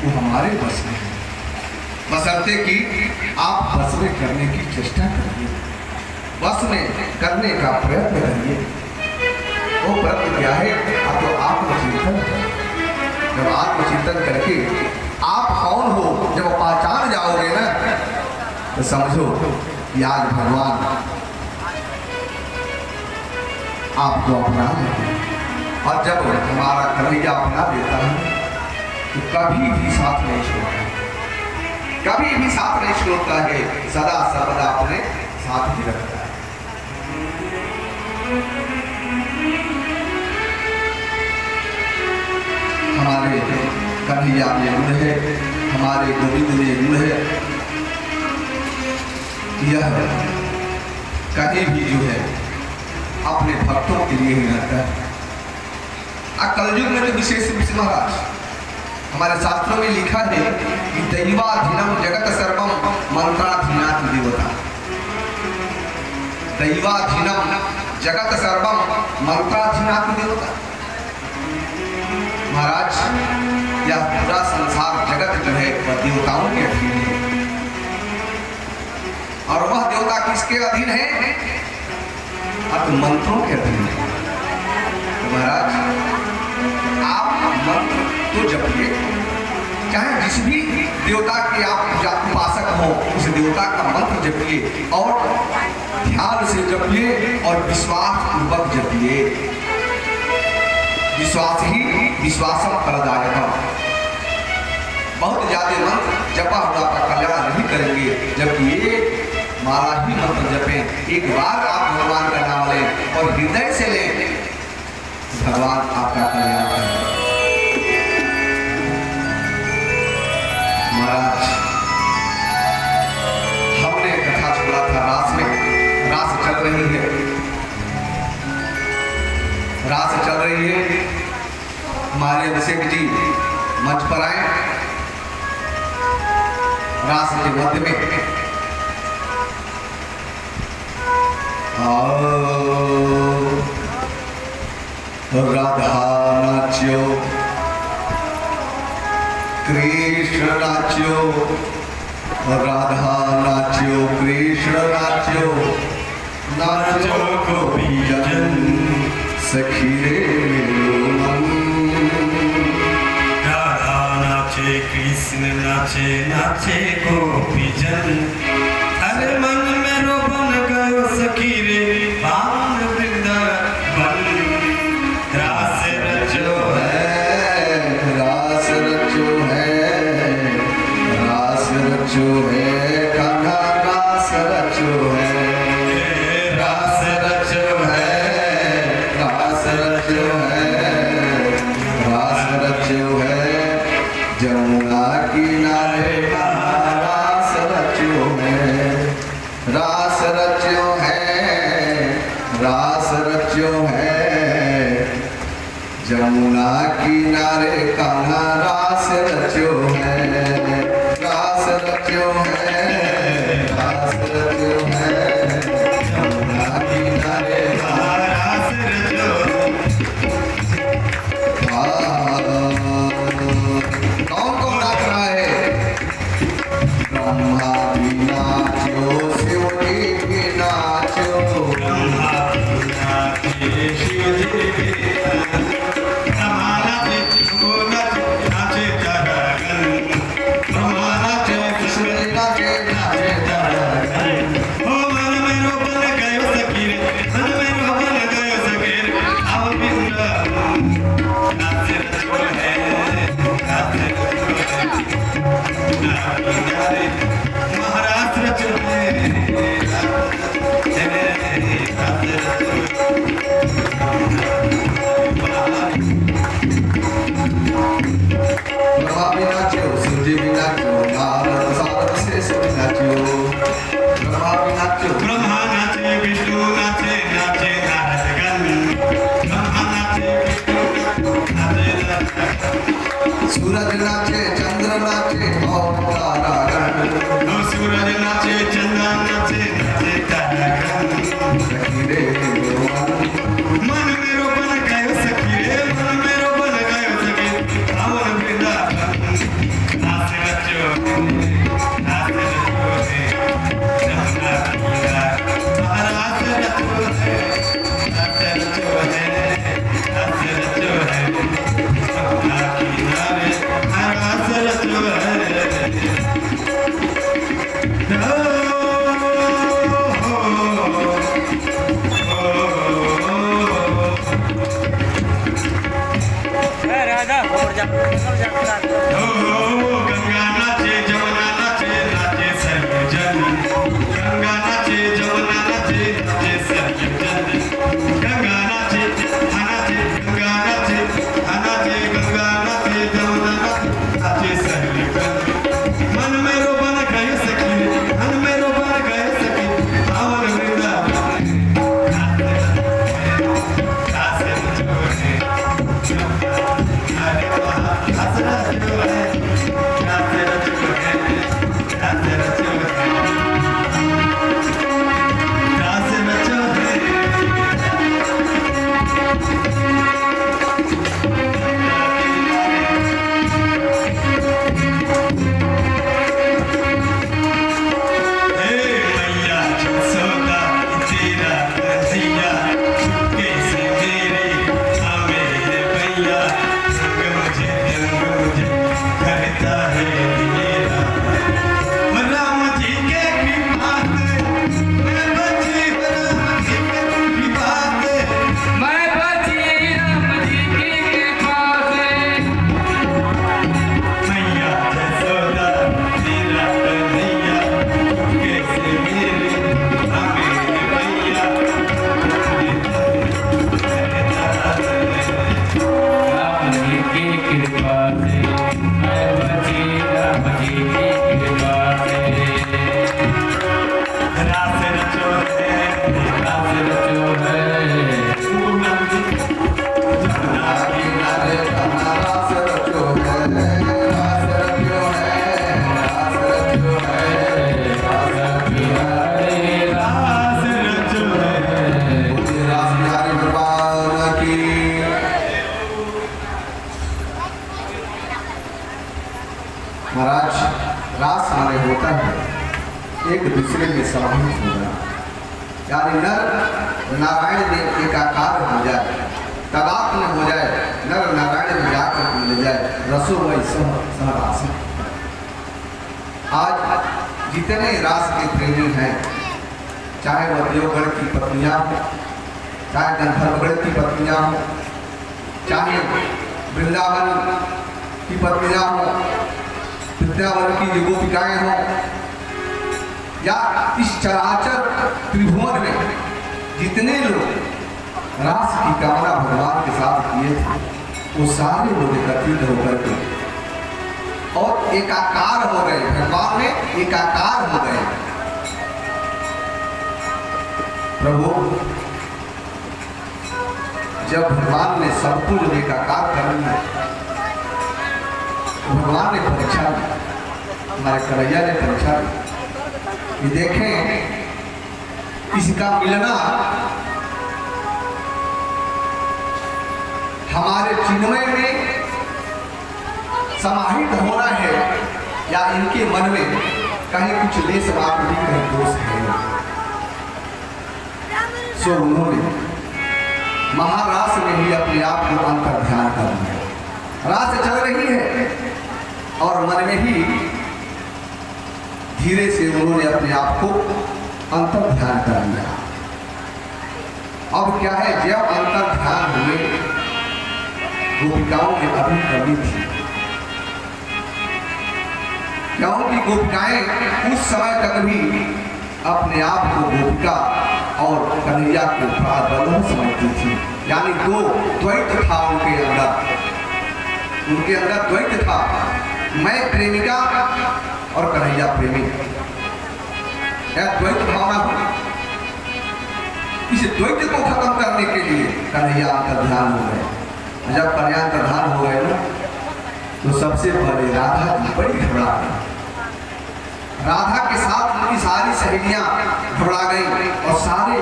वो हमारे बस में है, बशर्ते कि आप बस में करने की चेष्टा करिए, बस में करने का प्रयत्न करिए। वो प्रयत्न क्या है? आप तो आत्मचिंतन करें। जब आत्मचिंतन करके आप कौन हो जब पहचान जाओगे ना, तो समझो कि आज भगवान आपको अपना लेते हैं। और जब हमारा कन्हैया अपना देता है तो कभी भी साथ नहीं छोड़ता, कभी भी साथ नहीं छोड़ता है, सदा सर्वदा अपने साथ ही रखता है। हमारे कन्हैया में गुण है, हमारे गोविंद में गुण है। यह कहीं भी जो है अपने भक्तों के लिए ही रहता है। कलयुग में तो विशेष रूप से महाराज हमारे शास्त्रों में लिखा है कि दैवाधीनम जगत सर्वम मंत्राधीनात् देवता। दैवाधीनम जगत सर्वम मंत्राधीनात् देवता। महाराज यह पूरा संसार जगत जो है वह देवताओं के अधीन है। और वह देवता किसके अधीन है? अब मंत्रों के अधीन है। तो महाराज आप मंत्र तो जपिए, चाहे जिस भी देवता के आप उपासक हो उस देवता का मंत्र जपिए और ध्यान से जपिए और विश्वास पूर्वक जपिए। विश्वास ही विश्वासम फलदायकम। बहुत ज्यादा मंत्र जपा हुआ का कल्याण नहीं करेंगे, जबकि एक माला ही मंत्र जपें, एक बार आप भगवान का नाम लें और हृदय से लें, भगवान आपका कल्याण करेंगे। महाराज हमने कथा छोड़ा था रास में, रास चल रही है, रास चल रही है। हमारे अभिषेक जी मंच पर आए, रास के मध्य में राधा नाच्यो, कृष्ण नाच्यो, राधा नाच्यो, कृष्ण नाच्यो, नाचो गोपीजन सखी रे मेरो मन। राधा नाचे कृष्ण नाचे, नाचे गोपीजन, अरे मन में रोबन गयो सखी रे पावन वृंदावन। रास रचो है, रास रचो है, रास रचो है, कान्हा रास रचो है, रास रचो है, रास रचो है, रास रचो है, जमुना किनारे रास रचो है, रास रचो है, रास रचो है, जमुना किनारे कान्हा रास रचो है, रास रचो है, रास रचो है, जमुना किनारे रास रचो। कौन कौन नाच रहा है? ब्रह्मा भी नाचो, शिव जी भी नाचो, ब्रह्मा नाचे, शिव जी भी ब्रह्मा नाचे, शिव नाचे तारागण, ब्रह्मा नाचे, कृष्ण जी नाचे, नाचे तारागण। ओ मन में रोबन गयो सखी रे, मन में रोबन गयो सखी रे, आओ वृंदावन। रास रचो है, रास रचो है, महाराज रचो है, रास रचो ब्रह्मा भी नाचो, शिव जी भी नाचो, नारद सारद शेष भी नाचो, ब्रह्मा भी नाचो, ब्रह्मा नाचे, विष्णु नाचे, नाचे नारदगण, ब्रह्मा नाचे, विष्णु नाचे, नारदगण, सूरज नाचे, चंद्र नाचे और तारागण, ओ सूरज नाचे, चंद्र नाचे, नाचे तारागण, सखी रे मेरो मन। मन में रोबन गयो सखी रे, मन में रोबन गयो सखी, पावन वृंदावन। गंगा नाचे जमुना नाचे नाचे सर्वजन गंगा नाचे जमुना नाचे नाचे सर्वजन गंगा नाचे गंगा नाचे गंगा नाचे जमुना नाचे नाचे सर्वजन मन में रोबन गए सखी मन में रोबन गए सखी पावन वृंदावन रासे जो है अरे वाह हसना जो है रासे जो है रासे जो है रासे जो है मैया जसोदा तेरा कन्हैया चुपके से मेरे हमें भैया मुझे करता है मेरा राम जी के कृपा से मैं बची राम जी के कृपा से मैं बची राम जी की कृपा से मैया जसोदा तेरा कन्हैया चुपके से मेरे हमें भैया राम जी की कृपा से मैं बची राम जी की कृपा से रास रचो है रास रचो है किनारे अपना रास रचो है रास रचो है रास रचो है रास किनारे रास रचो है बोलिए रास बिहारी भगवान की। महाराज रास माने होता है एक दूसरे में समाहित होना, यानी नर नारायण में एकाकार हो जाए, तदात्म हो जाए, नर नारायण में जाकर मिल जाए, रसो वही सहरास। आज जितने रास के प्रेमी हैं, चाहे वह देवगढ़ की पत्नियां हो, चाहे गंधर्वगढ़ की पत्नियां हो, चाहे वृंदावन की पत्नियां हो, वृंदावन की जो गोपिकाएं हों, या इस चराचर त्रिभुवन में जितने लोग रास की कामना भगवान के साथ किए थे, वो सारे लोग एकत्रित होकर के और एकाकार हो गए, भगवान में एकाकार हो गए। प्रभु जब भगवान ने सबको जब एकाकार कर लिया, तो भगवान ने परीक्षा ली, हमारे कन्हैया ने परीक्षा ली कि देखें इसका मिलना हमारे चिन्मय में समाहित होना है या इनके मन में कहीं कुछ लेस मात्र भी कहीं दोष है। सो उन्होंने महारास में ही अपने आप को अंतर ध्यान कर लिया। रास चल रही है और मन में ही धीरे से उन्होंने अपने आप को अंतर ध्यान कर लिया। अब क्या है, जब अंतर ध्यान हुए गोपिकाओं में अभी कमी थी, क्योंकि गोपिकाएं उस समय तक भी अपने आप को गोपिका और कन्हैया को प्रारब्ध समझती थी, यानी दो द्वैत था उनके अंदर द्वैत था, मैं प्रेमिका और कन्हैया प्रेमी। यह द्वैत भावना हुई। इस द्वैत को खत्म करने के लिए कन्हैया अंतर्ध्यान हो गए। जब कन्हैया अंतर्ध्यान हो गए ना, तो सबसे पहले राधा की बड़ी घबरा गई। राधा के साथ उनकी सारी सहेलियां घबरा गई और सारे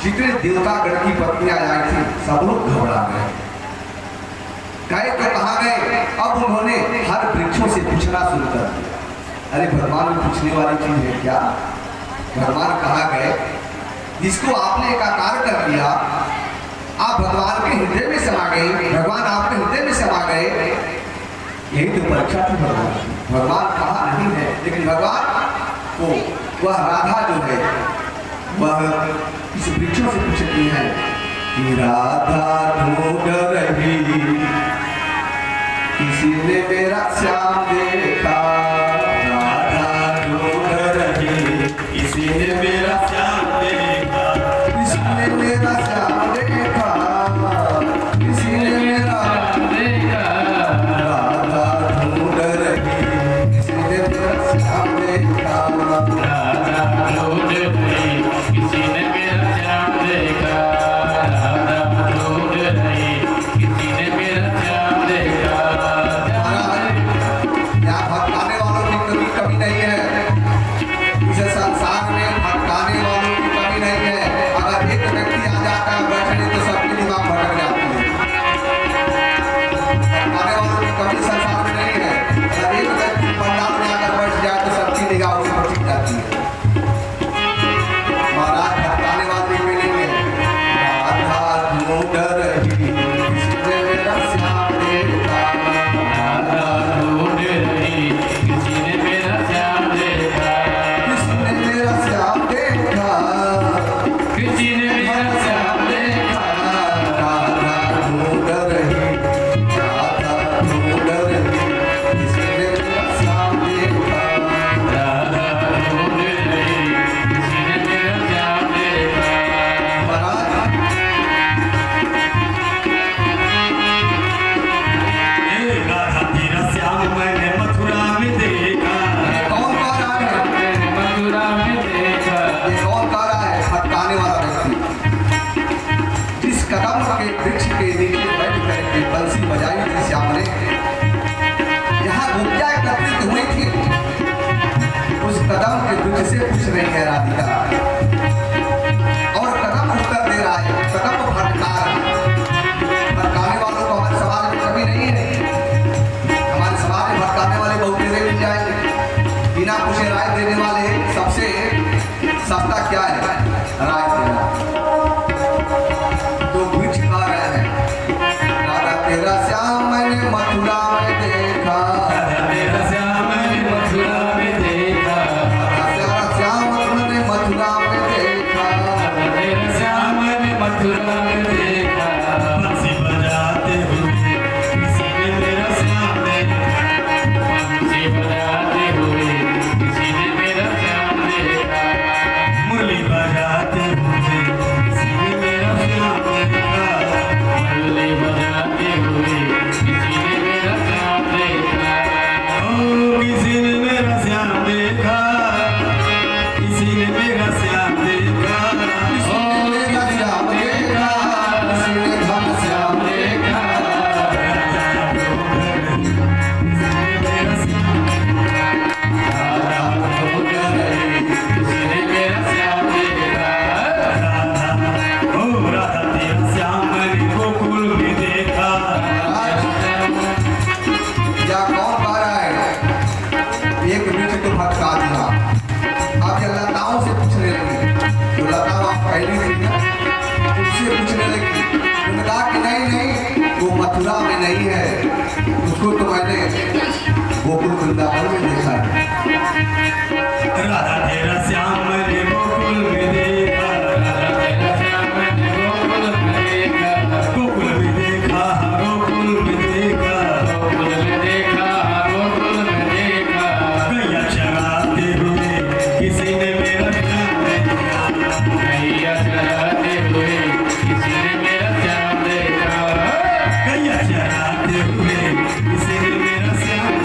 जितने देवतागण की पत्नियां आई थी सब लोग घबरा गए। गए तो कहाँ गए, अब उन्होंने हर वृक्षों से पूछना शुरू कर दिया। अरे भगवान में पूछने वाली चीज है क्या? भगवान कहाँ गए? जिसको आपने एकाकार कर दिया, आप भगवान के हृदय में समा गए, भगवान आपके हृदय में समा गए। यही तो परीक्षा थी भगवान की। भगवान कहाँ नहीं है, लेकिन भगवान को वह राधा जो है वह इस वृक्षों से पूछती है कि राधा ढूंढ रही किसी ने मेरा श्याम देखा, राधा ढूंढ रही, किसी ने मेरा श्याम देखा, किसी ने मेरा श्याम देखा, किसी ने मेरा राधा ढूंढ रही, किसी ने मेरा श्याम देखा, यहाँ भटकाने वालों की कभी कमी नहीं है, इस संसार में भटकाने वालों की कमी नहीं है। अगर एक व्यक्ति आ जाता है बैठने तो सबकी दिमाग भटक जाती है। भटकाने वालों की कमी संसार में नहीं है। अगर एक व्यक्ति पंडाल में आकर बैठ जाए तो सबकी निगाह उस पर टिक जाती है। महाराज भटकाने वाले में नहीं है। राधा ढूंढ रही, किसी ने मेरा श्याम देखा, किसी ने मेरा श्याम देखा, किसी ने मेरा श्याम देखा, किसी ने मेरा श्याम देखा, राधा ढूंढ रही, राधा ढूंढ रही, किसी ने मेरा श्याम देखा। राधा ढूंढ रही, किसी ने मेरा श्याम देखा। महाराज ए राधा तेरा श्याम मैंने मथुरा में देखा, ये कौन गा रहा है? मैंने मथुरा में देखा, ये कौन गा रहा है? भटकाने वाला व्यक्ति जिस कदम के वृक्ष के नीचे बैठ करके बंसी बजाई थी श्याम ने, यहाँ गोपियाँ एकत्रित हुई थी, उस कदम के वृक्ष से पूछ रही है राधिका, और कदम उत्तर दे रहा है, कदम भटका रहा है। भटकाने वालों को हमारे समाज में कभी नहीं है। हमारे समाज में भटकाने वाले बहुत तेरे मिल जाएंगे। बिना पूछे राय देने वाले सबसे सस्ता क्या है? राय देना। तो वृक्ष गा रहे हैं, राधा तेरा श्याम मैंने मथुरा में देखा, राधा तेरा श्याम मैंने मथुरा में देखा, राधा तेरा श्याम मैंने मथुरा में देखा, तेरा श्याम मैंने मथुरा में देखा, बंसी बजाते हुए किसी ने मेरा श्याम देखा, बंसी बजाते हुए किसी ने मेरा श्याम देखा, मुरली बजाते हुए किसी ने मेरा श्याम देखा, मुरली बजाते हुए किसी ने मेरा श्याम देखा। ओ किसी ने मेरा श्याम देखा, किसी ने मेरा श्याम देखा, किसी ने मेरा श्याम देखा, किसी ने धन श्याम देखा, राधा ढूंढ रही, किसी ने मेरा श्याम देखा। ओ राधा तेरा श्याम मैंने गोकुल में देखा, या कौन गा रहा है? एक वृक्ष तो भटका दिया, अब ये लताओं से पूछने लगी, जो लताओं आप पहली देखी ना, उससे पूछने लगी। उन्होंने कहा कि नहीं नहीं, वो मथुरा में नहीं है, उसको तो मैंने गोकुल वृंदावन में देखा है। राधा तेरा श्याम मैंने गोकुल में देखा, राधा तेरा श्याम मैंने गोकुल में देखा, गोकुल में देखा, गोकुल में देखा, गोकुल में देखा, गोकुल में देखा। गैया चराते हुए किसी ने मेरा श्याम देखा, गैया चराते हुए किसी ने मेरा श्याम देखा, गैया चराते हुए किसी ने मेरा श्याम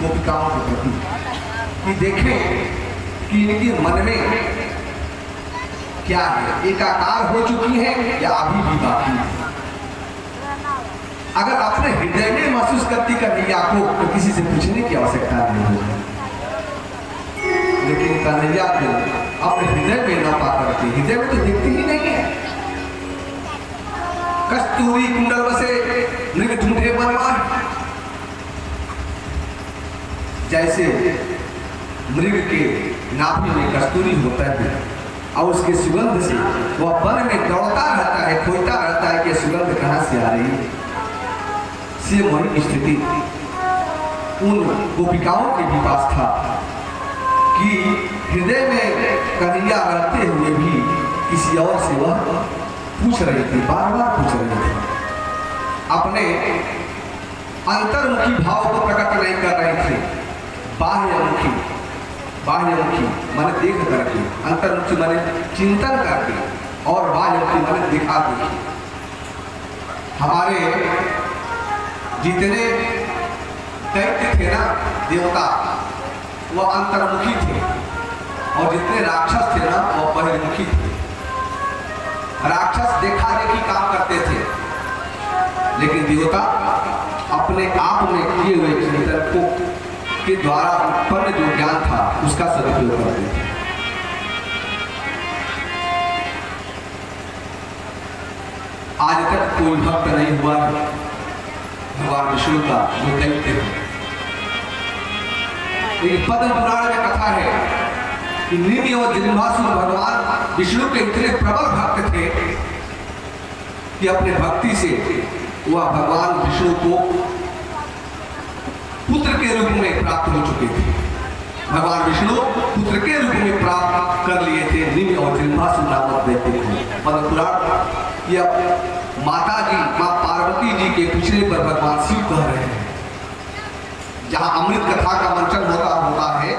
गोपिकाओं के प्रति कि देखें कि इनके मन में क्या है, एकाकार हो चुकी है या अभी भी बाकी है। अगर अपने हृदय में महसूस करती कन्हैया को तो किसी से पूछने की आवश्यकता नहीं होगी, लेकिन कन्हैया को अपने हृदय में न पा करती, हृदय में तो दिखती ही नहीं है। कस्तूरी कुंडल बसे मृग ढूंढे बनवान, जैसे मृग के नाभि में कस्तूरी होता है और उसके सुगंध से वह वन में दौड़ता रहता है, खोजता रहता है कि सुगंध कहाँ से आ रही है। से वही स्थिति उन गोपिकाओं के भी पास था कि हृदय में कन्हैया रहते हुए भी किसी और से वह पूछ रही थी, बार बार पूछ रही थी, अपने अंतर्मुखी भाव को प्रकट नहीं कर रही थी। बाह्यमुखी माने देख करके, अंतर्मुखी माने चिंतन करके, और बाह्यमुखी माने दिखा के। हमारे जितने दैत्य थे ना, देवता, वह अंतर्मुखी थे, और जितने राक्षस थे ना वह बहिर्मुखी थे। राक्षस देखा देखी काम करते थे, लेकिन देवता अपने आप में किए हुए चिंतन को के द्वारा उत्पन्न जो ज्ञान था उसका सदुपयोग करते थे। आज तक कोई भक्त नहीं हुआ भगवान विष्णु का जो दैत्य है। पद्म पुराण में कथा है कि निमि और जिह्वासुर भगवान विष्णु के इतने प्रबल भक्त थे कि अपने भक्ति से वह भगवान विष्णु को पुत्र के रूप में प्राप्त हो चुके थे। भगवान विष्णु पुत्र के रूप में प्राप्त कर लिए थे निमि और जिह्वासुर नामक दैत्य को। पद्म पुराण यह माता जी मां पार्वती जी के पूछने पर भगवान शिव कह रहे हैं, जहां अमृत कथा का मंचन होता है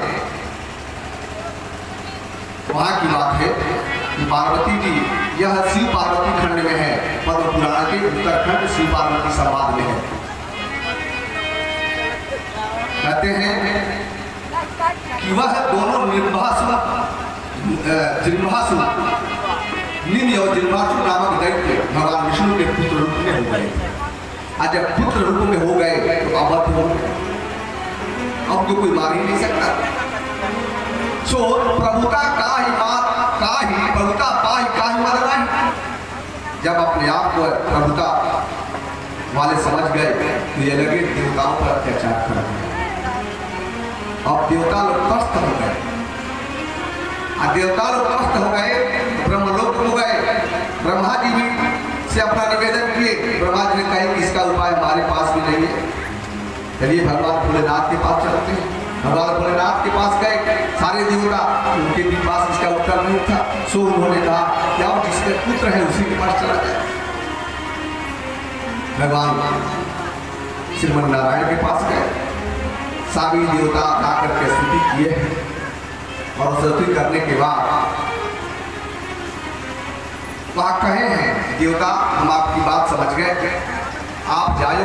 वहां की बात है कि पार्वती जी, यह शिव पार्वती खंड में है, पद्म पुराण के उत्तरखंड शिव पार्वती संवाद में है। कहते हैं कि वह दोनों निमि और जिह्वासुर नामक दैत्य भगवान विष्णु के पुत्र रूप में हो गए। आज जब पुत्र रूप में हो गए तो अबद्ध हो गए, अब तो कोई मार ही नहीं सकता। सो प्रभुता प्रभुता पाही मदनाही, जब अपने आप को प्रभुता वाले समझ गए तो ये लगे देवताओं पर अत्याचार कर दिया। अब देवता लोग त्रस्त हो गए, देवता लोग त्रस्त हो गए, ब्रह्मलोक हो गए। ब्रह्मा जी भी से अपना निवेदन किए, ब्रह्मा जी ने कहे कि इसका उपाय हमारे पास भी नहीं है, चलिए भगवान भोलेनाथ के पास चलते हैं। भगवान भोलेनाथ के पास गए, सारे देवता, उनके भी पास इसका उत्तर नहीं था। सो उन्होंने कहा क्या जिसके पुत्र है उसी के पास चला जाए। भगवान श्रीमन नारायण के पास गए, सभी देवता आकर के स्तुति किए, और स्तुति करने के बाद वहाँ कहे हैं देवता हम आपकी बात समझ गए, आप जाओ।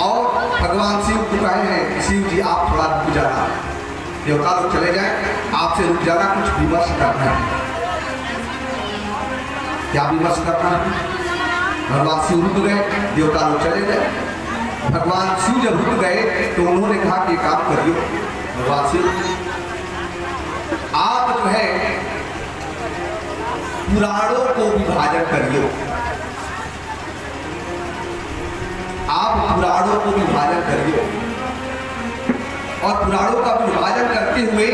और भगवान शिव को कहे हैं शिव जी आप थोड़ा रुक जाना, देवता लोग चले जाए, आपसे रुक जाना, कुछ विमर्श करना है। क्या विमर्श करना है? भगवान शिव रुक गए, देवता लोग चले गए। भगवान शिव जब रुक गए तो उन्होंने कहा कि काम करिए भगवान शिव, आप जो है पुराणों को विभाजन करिए, आप पुराणों को विभाजन करिए, और पुराणों का विभाजन करते हुए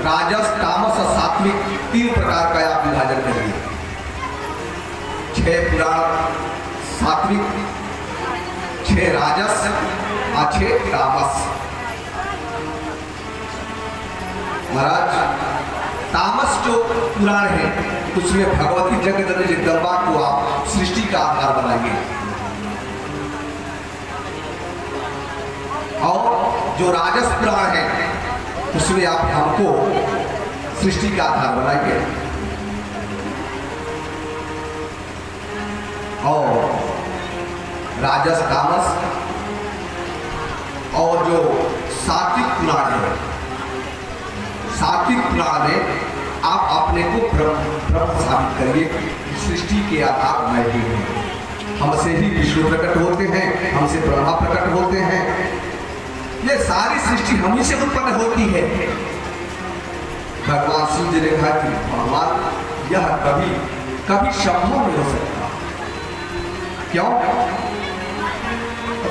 राजस, तामस और सात्विक 3 प्रकार का आप विभाजन करिए। 6 पुराण सात्विक, 6 राजस और 6 तामस। महाराज तामस जो पुराण है उसमें भगवती जगत जगदम्बा को आप सृष्टि का आधार बनाएंगे, और जो राजस पुराण है उसमें आप हमको सृष्टि का आधार बनाएंगे, और राजस तामस और जो सात्विक पुराण है, सात्विक पुराण में आप अपने को ब्रह्म साबित करिए। सृष्टि के आधार मैं ही हूँ, हमसे ही विष्णु प्रकट होते हैं, हमसे ब्रह्मा प्रकट होते हैं। ये सारी सृष्टि हम ही से उत्पन्न होती है। भगवान शिव जी ने कहा कि भगवान यह कभी कभी संभव नहीं हो सकता। क्यों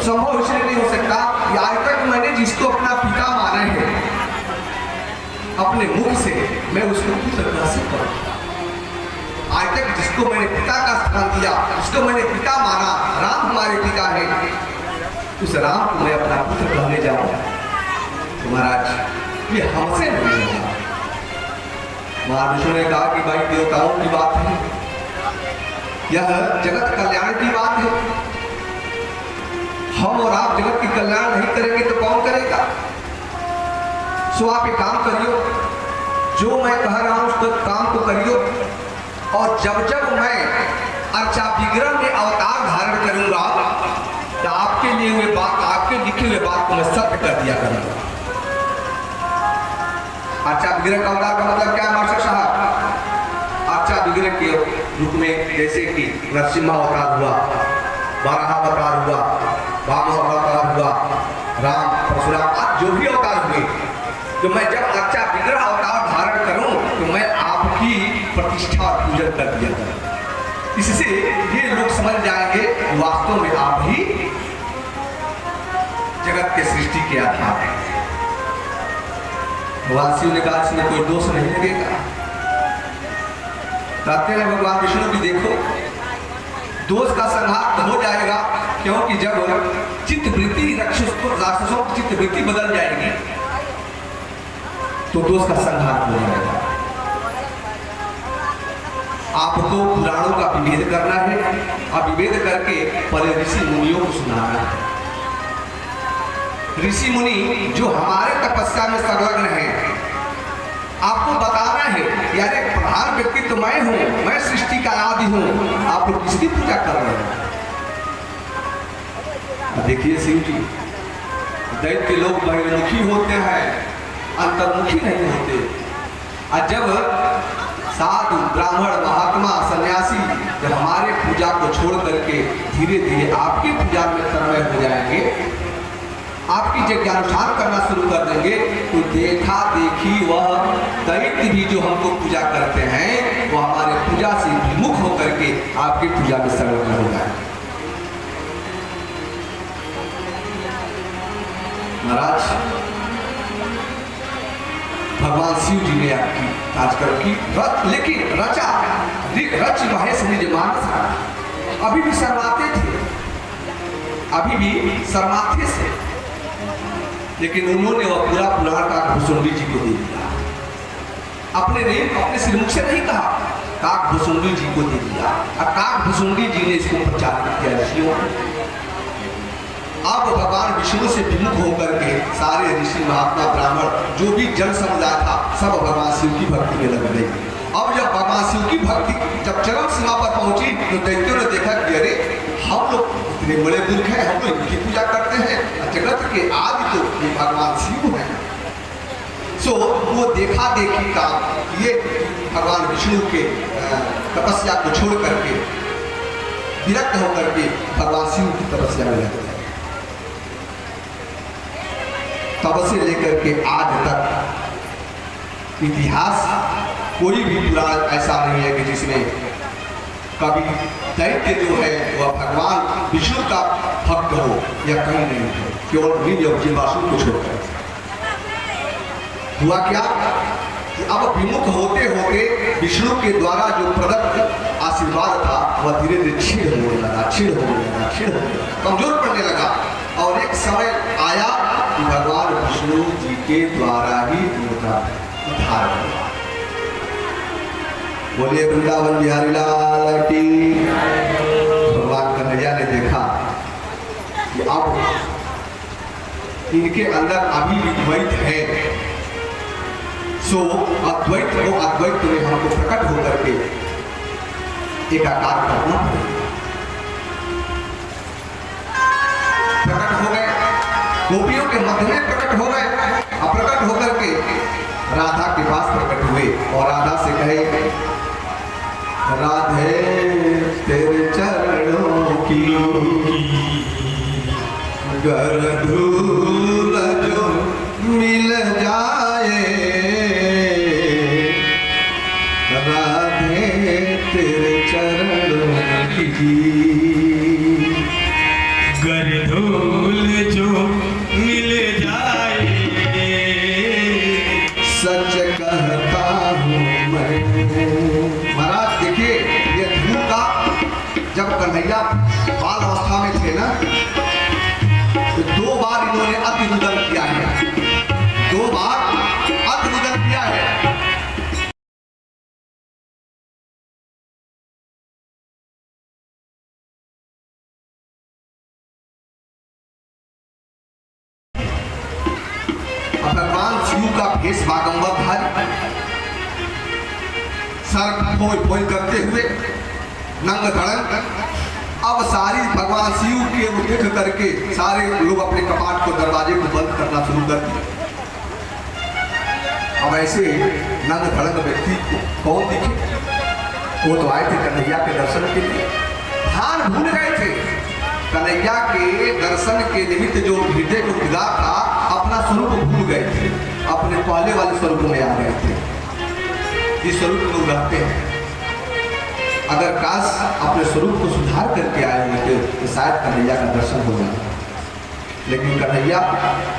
संभव इसलिए नहीं हो सकता कि आज तक मैंने जिसको अपना पिता माना है, अपने मुख से मैं उसको पुत्र कैसे करूं? आज तक जिसको मैंने पिता का स्थान दिया, जिसको मैंने पिता माना, राम हमारे पिता है, उस राम को मैं अपना पुत्र कहने जाऊं तो महाराज ये हमसे नहीं होगा। महाविष्णु ने कहा कि भाई देवताओं की बात है, यह जगत कल्याण की बात है। हम और आप जगत की कल्याण नहीं करेंगे तो कौन करेगा? सो आप एक काम करियो, जो मैं कह रहा हूं उस काम को करियो, और जब जब मैं अर्चा विग्रह में अवतार धारण करूंगा तो आपके लिए हुए बात, आपके लिखे हुए बात को मैं सत्य कर दिया करूंगा। अर्चा विग्रह का अवतार का मतलब क्या है मास्टर साहब? अर्चा विग्रह के रूप में जैसे कि नरसिम्हा अवतार हुआ, बारह अवतार हुआ, वामन अवतार हुआ, राम परशुराम आज जो भी अवतार हुए, तो मैं जब अर्चा विग्रह अवतार धारण करूं तो मैं आपकी प्रतिष्ठा और पूजन कर दिया करूं। इससे ये लोग समझ जाएंगे वास्तव में आप ही जगत के सृष्टि के आधार हैं। भगवान शिव ने कहा इसमें कोई दोष नहीं लगेगा। कहते हैं भगवान विष्णु भी देखो दोष का संहार तो हो जाएगा, क्योंकि जब चित्त वृत्ति राक्षसों की चित्त वृत्ति बदल जाएगी तो दोष का संहार हो जाएगा। आपको पुराणों का विभेद करना है, और विभेद करके पहले ऋषि मुनियों को सुनाना है। ऋषि मुनि जो हमारे तपस्या में संलग्न हैं, आपको बताना है यार एक प्रधान व्यक्ति तो मैं हूं, मैं सृष्टि का आदि हूं, आप लोग किसकी पूजा कर रहे हैं? देखिए शिव जी, दैत्य लोग बहिर्मुखी होते हैं, अंतर्मुखी नहीं होते। और जब साधु ब्राह्मण महात्मा सन्यासी जब हमारे पूजा को छोड़ करके धीरे धीरे आपकी पूजा में तन्मय हो जाएंगे, आपकी यज्ञानुष्ठान करना शुरू कर देंगे, तो देखा देखी वह दैत्य भी जो हमको पूजा करते हैं वो हमारे पूजा से विमुख होकर के आपकी पूजा में संलग्न हो जाएंगे। महाराज भगवान शिव जी ने आपकी आजकल की लेकिन रचा रच महेश निज मानस, अभी भी शर्माते थे, अभी भी शर्माते से, लेकिन उन्होंने वह पूरा पुराण काक भुसुंडी जी को दे दिया। अपने श्रीमुख से नहीं कहा, काक भुसुंडी जी को दे दिया, और काक भुसुंडी जी ने इसको प्रचारित किया ऋषियों को। अब भगवान विष्णु से विमुख होकर के सारे ऋषि महात्मा ब्राह्मण जो भी जन समुदाय था सब भगवान शिव की भक्ति में लग गए। अब जब भगवान शिव की भक्ति जब चरम सीमा पर पहुंची तो दैत्यों ने देखा कि अरे हम लोग इतने बड़े मूर्ख हैं, हम लोग इनकी पूजा करते हैं, जगत के आदि तो ये भगवान शिव हैं। सो वो देखा देखी का ये भगवान विष्णु के तपस्या को छोड़ करके विरक्त होकर के भगवान शिव की तपस्या में लग गए। तब से लेकर के आज तक इतिहास कोई भी पुराण ऐसा नहीं है कि जिसमें कभी दैत्य जो है वह भगवान विष्णु का भक्त हो या कहीं नहीं हो, केवल वीर और जीवासुर को छोड़कर। हुआ क्या कि अब विमुख होते होते विष्णु के द्वारा जो प्रदत्त आशीर्वाद था वह धीरे धीरे क्षीण होने लगा, कमजोर पड़ने लगा। और एक समय आया कि भगवान विष्णु जी के द्वारा ही उनका उद्धार हुआ। बोलिए वृंदावन बिहारी लाल की। भगवान कन्हैया ने देखा कि अब इनके अंदर अभी भी द्वैत है, सो अद्वैत को अद्वैत में हमको प्रकट होकर के एकाकार करना पड़ेगा। गोपियों के मध्य में प्रकट हो गए। प्रकट होकर के राधा के पास प्रकट हुए और राधा से कहे, राधे तेरे चरणों की गर धूल जो मिल जाए, राधे तेरे चरणों की गर धूल जो मिल जाए, सच कहता हूँ मैं। महाराज देखिए, ये धूल का जब कन्हैया बाल अवस्था में थे ना, तो 2 बार इन्होंने अति रुदन किया है। 2 बार अति रुदन किया है। भगवान शिव का भेष बागंबर धारी, सर फोई करते हुए नंग धड़न। अब सारी भगवान शिव के देख करके सारे लोग अपने कपाट को, दरवाजे को बंद करना शुरू कर दिए। अब ऐसे नंग धड़न व्यक्ति को कौन दिखे? वो तो आए थे कन्हैया के दर्शन के लिए, भान भूल गए थे। कन्हैया के दर्शन के निमित्त जो हृदय को विदा था, अपना स्वरूप भूल गए थे, अपने पहले वाले स्वरूप में आ गए थे। इस स्वरूप में लोग रहते हैं। अगर काश अपने स्वरूप को सुधार करके आए होते तो शायद कन्हैया का दर्शन हो जाता, लेकिन कन्हैया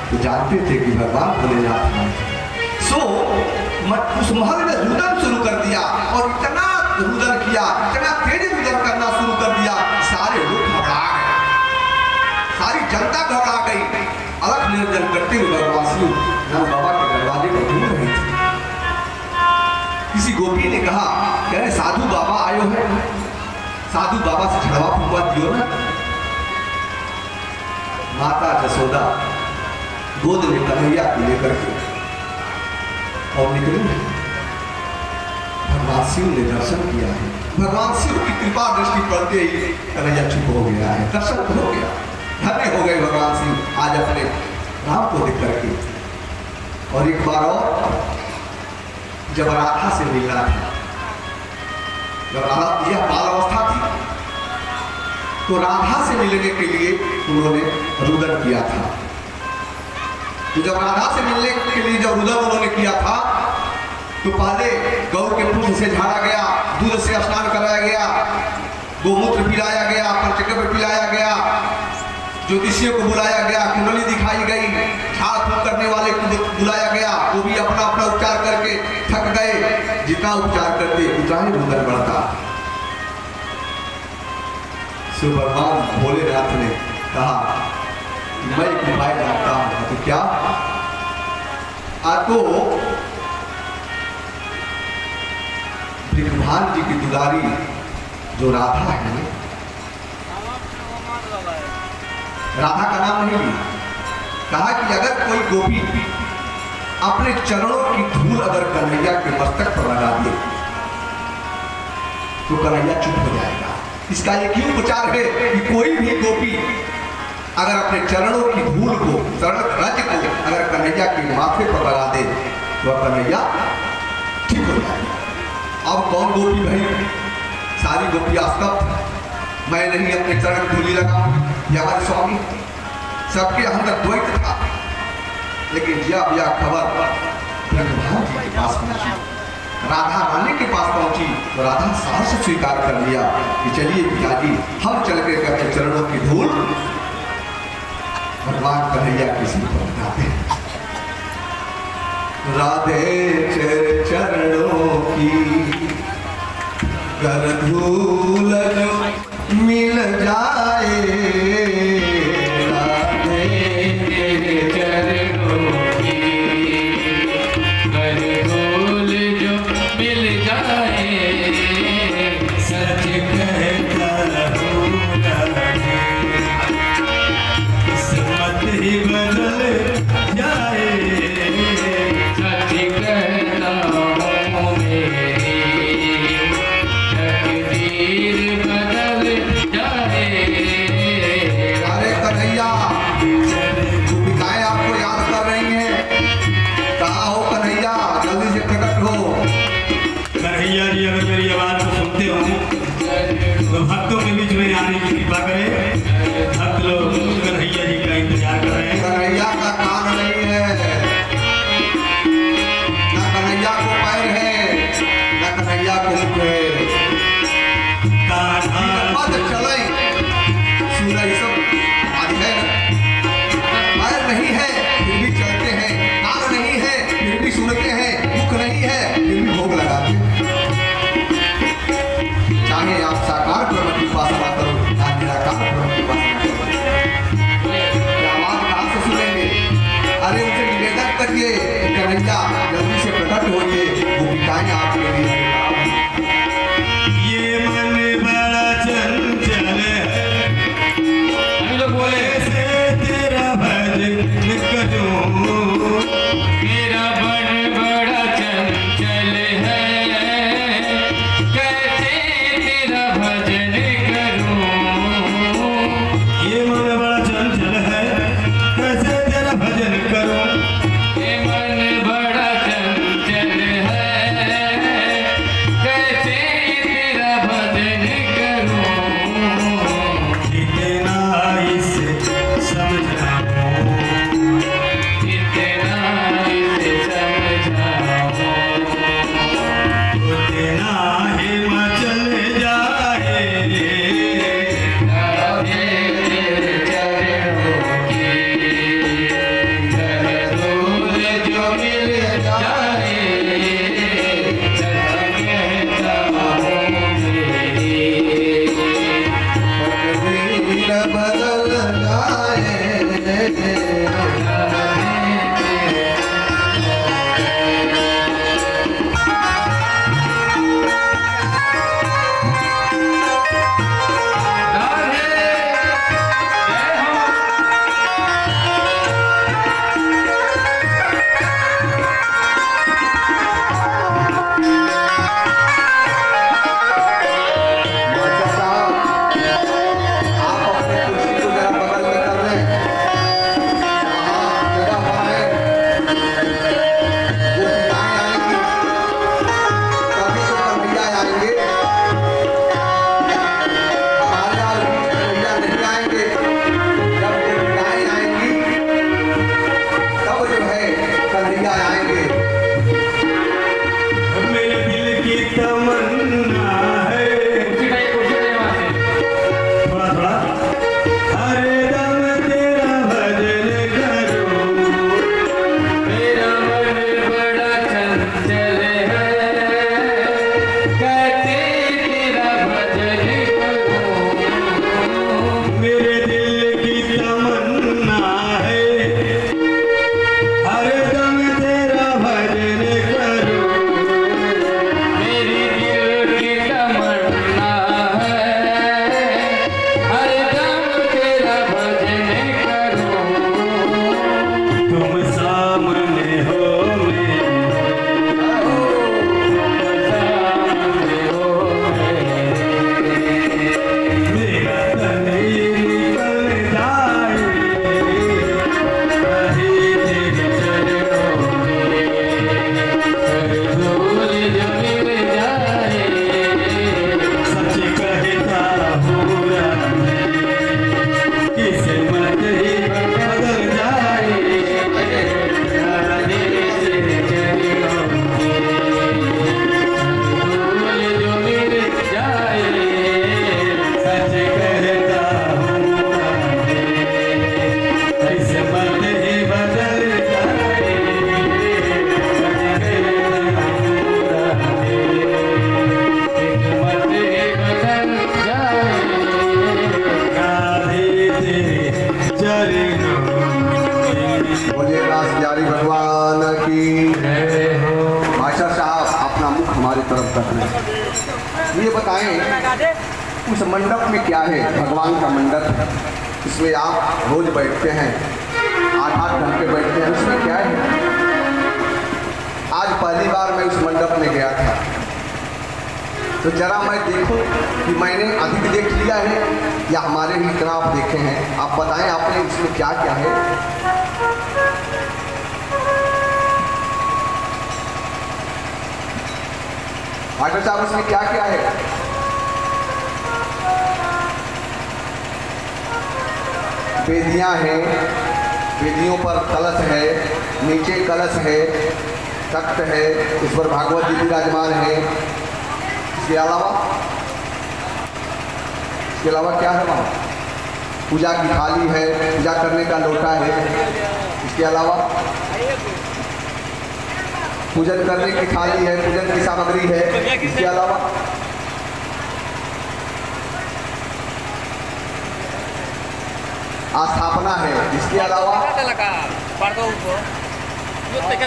तो जानते थे कि भगवान भोलेनाथ हैं। सो उस महल में रुदन शुरू कर दिया और इतना रुदन किया, इतना तेज रुदन करना शुरू कर दिया, सारे लोग घबरा गए, सारी जनता घबरा गई। अलग निरंजन करते हुए भगवान शिव नंद बाबा के दरवाजे पर घूम रहे थे। किसी गोपी ने कहा, कह रहे साधु बाबा आयो है, साधु बाबा से छड़वा फुकवा दियो ना। माता जसोदा गोद में कन्हैया को लेकर के और निकले। भगवान शिव ने दर्शन किया है। भगवान शिव की कृपा दृष्टि पड़ते ही कन्हैया चुप हो गया है, दर्शन हो गया, धन्य हो गए भगवान शिव आज अपने राम को देख करके। और एक बार और जब राधा से मिलना था, जब राधा यह बाल अवस्था थी, तो राधा से मिलने के लिए उन्होंने रुदन किया था। तो जब राधा से मिलने के लिए जब रुदन उन्होंने किया था, तो पहले गौ के पुष्प से झाड़ा गया, दूध से स्नान कराया गया, गोमूत्र पिलाया गया, पंचगव्य पिलाया गया, ज्योतिषियों को बुलाया गया, कुंडली दिखाई गई, झाड़ फूक करने वाले को बुलाया गया, वो भी अपना अपना उपचार करके थक गए। जितना उपचार करते उतना ही रुदन बढ़ता। सो भगवान भोलेनाथ ने कहा, मैं एक उपाय जानता हूं। तो क्या? तो भगवान जी की दुलारी जो राधा है, राधा का नाम नहीं लिया, कहा कि अगर कोई गोपी अपने चरणों की धूल अगर कन्हैया के मस्तक पर लगा दे तो कन्हैया चुप हो जाएगा। इसका एक ही उपचार है कि कोई भी गोपी अगर अपने चरणों की धूल को, चरण रज को अगर कन्हैया के माथे पर लगा दे तो कन्हैया ठीक हो जाएगा। अब कौन गोपी भाई? सारी गोपियां स्तब्ध, मैं नहीं अपने चरण की धूली लगाऊं, ये हमारे स्वामी। सबके अंदर द्वैत था। लेकिन जब यह खबर भगवान जी के पास पहुंची, राधा रानी के पास पहुंची, तो राधा साहस स्वीकार कर लिया कि चलिए पिताजी, हम चल के अपने चरणों की धूल भगवान कन्हैया के सिर पर लगाते हैं। राधे चरणों की गर धूल मिल जाए, हरि बोलिए रास बिहारी भगवान की। जय हो। भाषा साहब अपना मुख हमारी तरफ रख रहे हैं। ये बताएं उस मंडप में क्या है? भगवान का मंडप है, इसमें आप रोज बैठते हैं, 8-8 घंटे बैठते हैं, उसमें क्या है? आज पहली बार मैं उस मंडप में गया था, तो जरा मैं देखूं कि मैंने अधिक देख लिया है या हमारे ही इतना आप देखे हैं। आप बताएं आपने इसमें क्या क्या है? डॉक्टर साहब इसमें क्या क्या है? वेदियां हैं, वेदियों पर कलश है, नीचे कलश है, तख्त है, इस पर भागवत जी विराजमान है। इसके अलावा क्या है वहाँ? पूजा की थाली है, पूजा करने का लोटा है। इसके अलावा पूजन करने की थाली है, पूजन की सामग्री है। इसके अलावा स्थापना है। इसके अलावा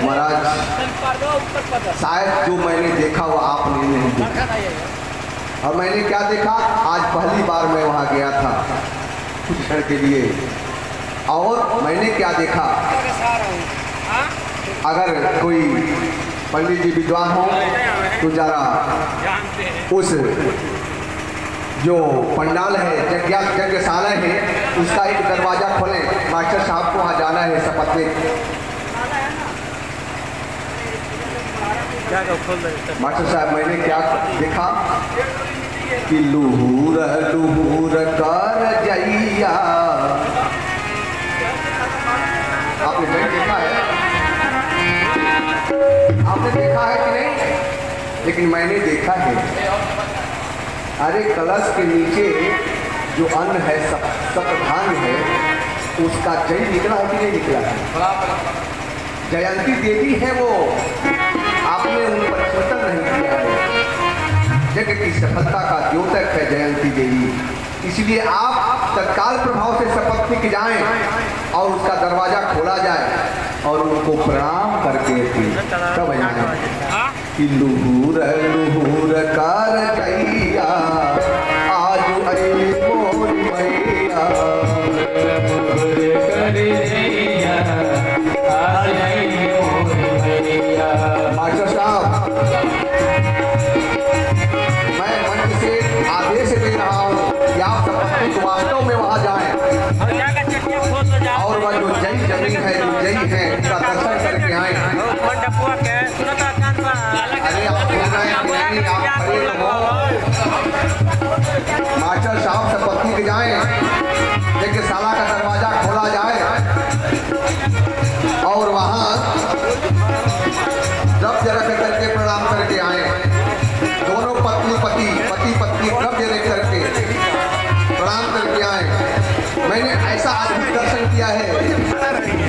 महाराज शायद जो मैंने देखा वो आपने नहीं देखा। और मैंने क्या देखा? आज पहली बार मैं वहाँ गया था कुछ क्षण के लिए, और मैंने क्या देखा? अगर कोई पंडित जी विद्वान हो तो जरा उस जो पंडाल है, यज्ञशाला है, उसका एक दरवाजा खोलें। मास्टर साहब को वहाँ जाना है शपथ में। मास्टर साहब मैंने क्या देखा कि लुहुर लुहुर कर जइया। आपने नहीं देखा है? आपने देखा है कि नहीं? लेकिन मैंने देखा है। अरे कलश के नीचे जो अन्न है, सप्तधान्य है, उसका जय निकला है कि नहीं निकला है? जयंती देवी है वो, आपने उन पर चिंतन नहीं किया है। जग की सफलता का द्योतक है जयंती देवी, इसलिए आप तत्काल प्रभाव से शपथ में जाएं और उसका दरवाजा खोला जाए और उनको प्रणाम करके तब जाए कि लुहुर लुहुर कर जइया आज आई मोर मैया। मास्टर साहब मैं मंच से आदेश दे रहा हूँ कि आप सब वास्तव में वहाँ जाएं और वह जो जय जमीन है, जो जय है, उसका दर्शन करके आए। अरे आप सुन रहे हैं नहीं? आप खड़े तो मास्टर साहब से पत्नी के जाएं, यज्ञशाला का दरवाजा खोला जाए और वहाँ द्रव्य रख करके प्रणाम करके आए। दोनों पति पत्नी द्रव्य रख करके प्रणाम करके आए। मैंने ऐसा अद्भुत दर्शन किया है।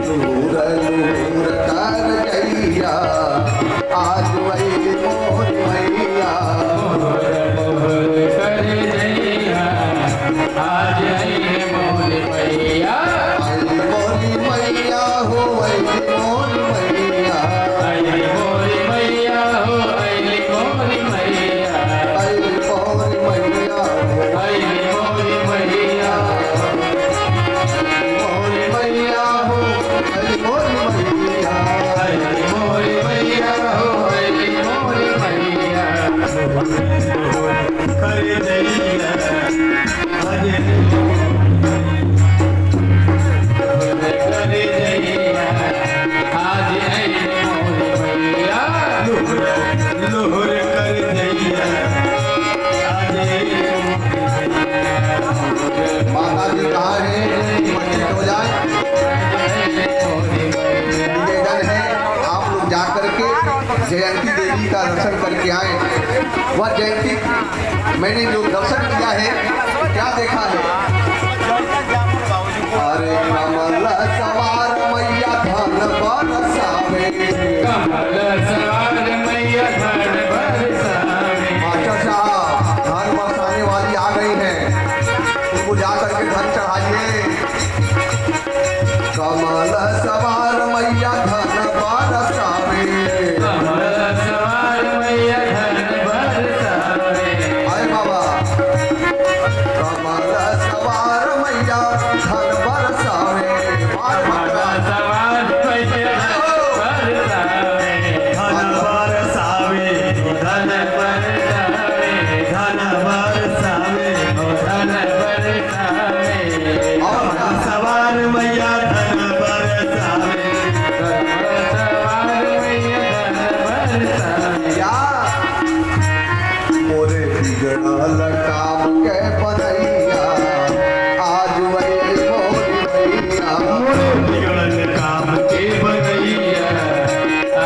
लूर लूर कर जइया आज वही मोर मैया। आज आई मोर मैया। आई मोर मैया हो, आई मोर मैया। आई मोर मैया हो, आई मोर मैया। आई मोर मैया हो, आई मोर मैया। मोर मैया हो, आई मोर मैया। आई मोर मैया हो, आई मोर मैया। करे जइया आज करे जइया आज आई मोर मैया। लोहर कर जइया आज माता जी कहाँ है? मंदिर हो जाए निवेदन है आप लोग जा करके जयंती देवी का दर्शन करके आए। वह जयंती मैंने जो दर्शन किया है, क्या देखा है? अरे कमल सवार मैया धन बरसावे। कमल सवार मैया धन बरसावे। मास्टर साहब धन बरसाने वाली आ गई हैं, उनको जा करके धन चढ़ाइए। कमल सवार मैया धन बरसावे कमल सवार मैया धन बरसावे आए बाबा कमल सवार मैया धन बरसावे बार कमल भद्रा सवार मैया धन बरसावे धन बरसावे धन बरसावे धन बरसावे धन बरसावे और सवार मैया धन बरसावे सवार मैया धन बरसावे क्या मोरे बिगड़ल काम के बनैया आज वही मोरी मैया बिगड़ल काम के बनैया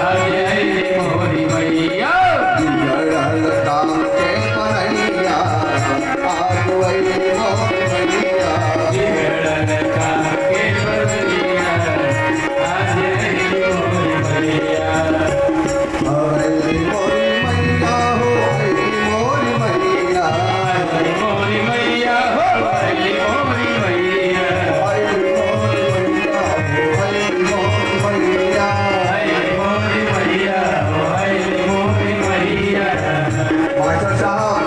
आज आई मोरी मैया बिगड़ल काम के बनैया आज वही मोरी मैया बिगड़ल काम के बनैया आज आई मोरी मैया हरी मोरी मैया हो हरी मोरी मैया आई मोरी मैया हो आई मोरी मैया हरी मोरी मैया हो हरी मोरी मैया आई मोरी मैया हो आई मोरी मैया मास्टर साहब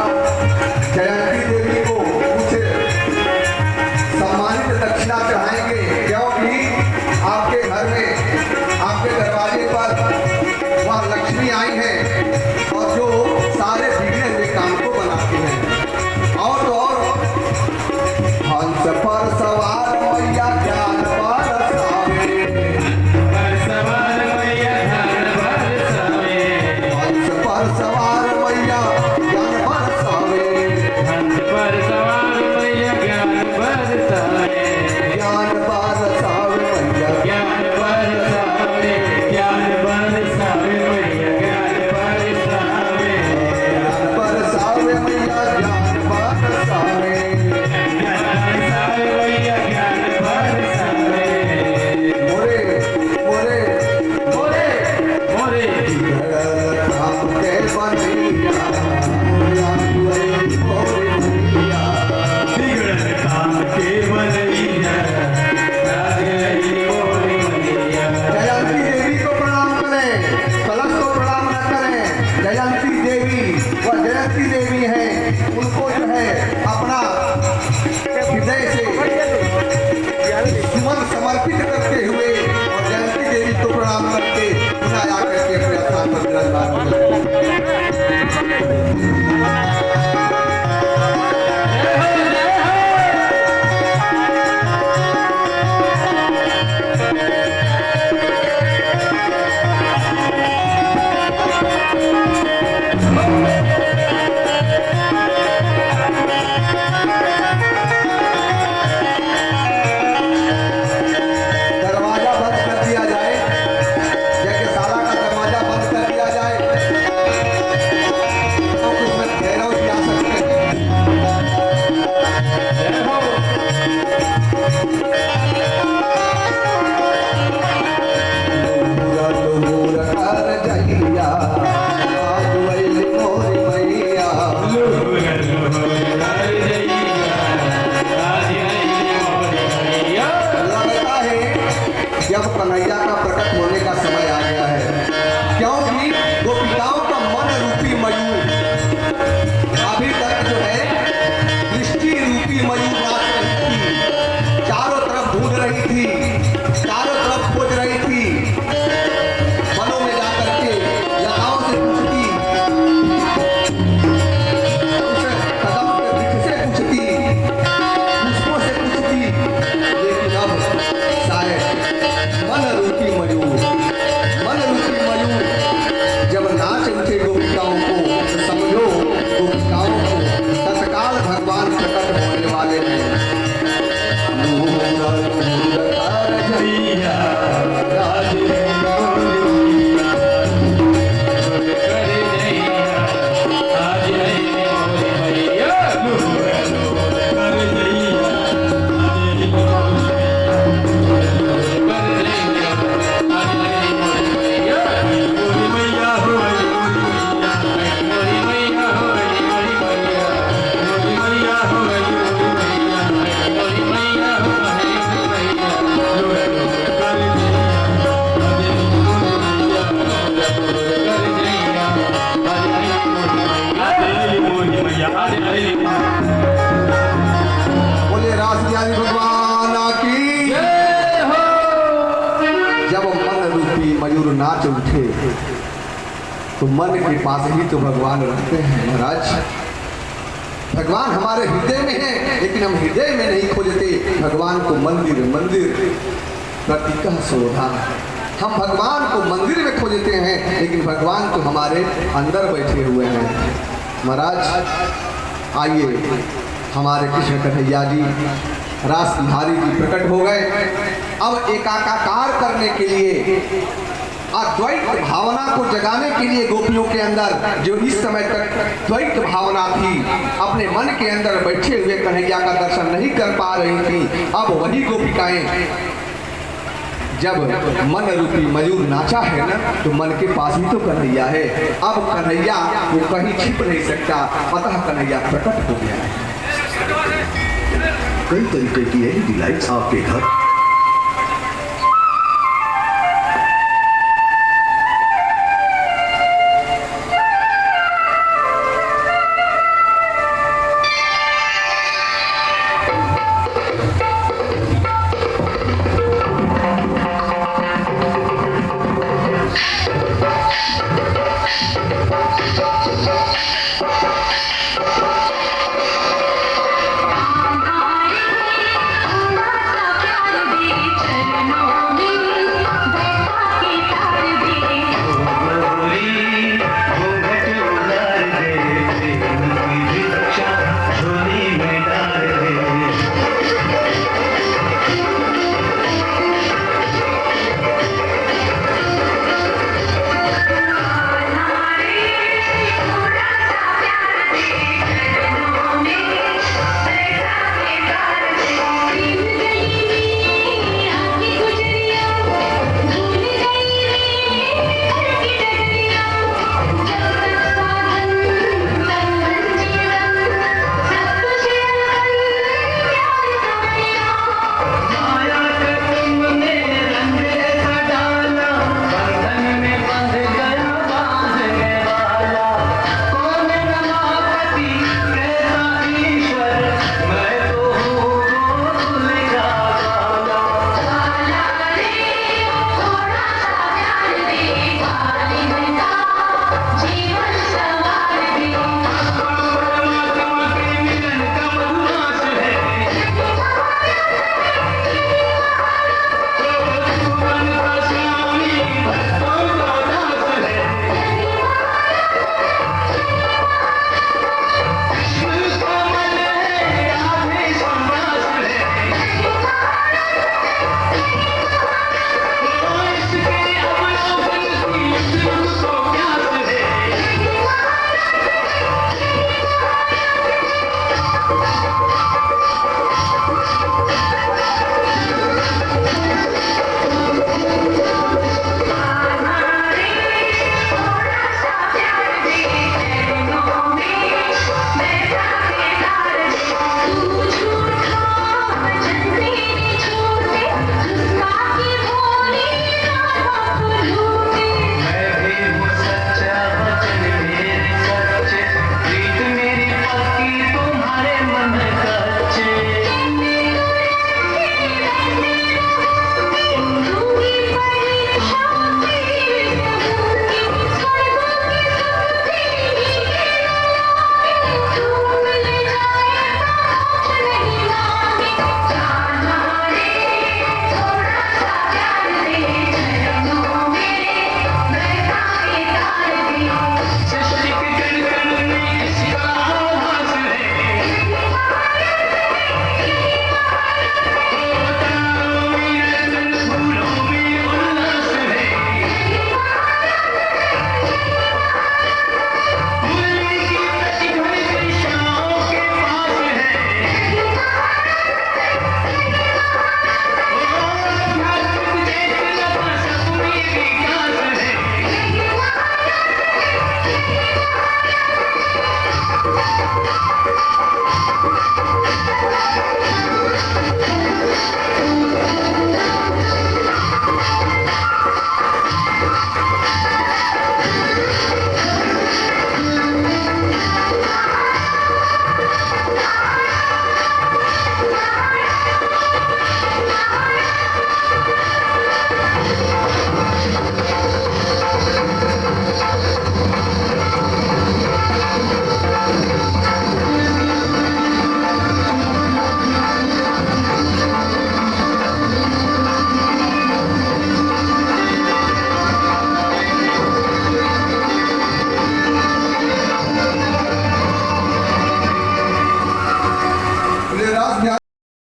जयंती देवी को कुछ सम्मानित दक्षिणा चढ़ाएंगे क्योंकि आपके घर में आपके दरवाजे पर वह लक्ष्मी आई है और जो सारे बिगड़े हुए काम को बनाती है और तो और हंस पर सवार मैया ज्ञान बरसावे बरसवार मैया धन बरसावे हंस पर सवार मैया ज्ञान बरसावे हंस पर सवार मैया ज्ञान बरसावे ज्ञान बरसावे मैया ज्ञान बरसावे ज्ञान बरसावे मैया ज्ञान बरसावे ज्ञान बरसावे मैया ज्ञान बरसावे बरसावे मैया ज्ञान बरसावे मोरे मोरे मोरे मोरे काम के बनैया मोरे मैया बिगड़ल काम के बनैया आज आई मोरी मैया जयंती देवी को प्रणाम करें कलश को प्रणाम न करें जयंती देवी वह जयंती देवी है उनको जो है अपना हृदय से सुमन समर्पित करते हुए और जयंती देवी को प्रणाम करके पुनः आकर के अपने स्थान पर विराजमान हो जाते हैं। दरवाजा बंद कर दिया जाए यज्ञशाला का दरवाजा बंद कर दिया जाए तो उसमें ठहराव भी आ सकते हैं लूर कर जइया आज वैली मोरी मैया लगता है जब कन्हैया का प्रकट होने का समय आ गया है क्योंकि गोपिकाओं का मन रूपी मयूर अभी तक जो है दृष्टि रूपी मयूर नाच रही थी चारों तरफ ढूंढ रही थी चारों तरफ खोज रही थी वनों में जाकर के लताओं से पूछती उस कदम के वृक्ष से पूछती पुष्पों से पूछती लेकिन अब शायद मन रूपी मयूर जब नाच उठे गोपिकाओं को तो समझो गोपिकाओं को तत्काल भगवान प्रकट होने वाले हैं। मयूर नाच उठे तो मन के पास ही तो भगवान रहते हैं महाराज। भगवान हमारे हृदय में है, लेकिन हम हृदय में नहीं खोजते भगवान को। मंदिर मंदिर प्रतिकह शोभा, हम भगवान को मंदिर में खोजते हैं, लेकिन भगवान तो हमारे अंदर बैठे हुए हैं महाराज। आइए हमारे कृष्ण कन्हैया जी रास बिहारी जी प्रकट हो गए। अब एकाकार करने के लिए, अद्वैत भावना को जगाने के लिए गोपियों के अंदर, जो इस समय तक द्वैत भावना थी, अपने मन के अंदर बैठे हुए कन्हैया का दर्शन नहीं कर पा रही थी, अब वही गोपिकाएं जब मन रूपी मयूर नाचा है ना, तो मन के पास ही तो कन्हैया है। अब कन्हैया वो कहीं छिप नहीं सकता, अतः कन्हैया प्रकट हो गया है। कई तरीके की एलईडी लाइट्स आपके घर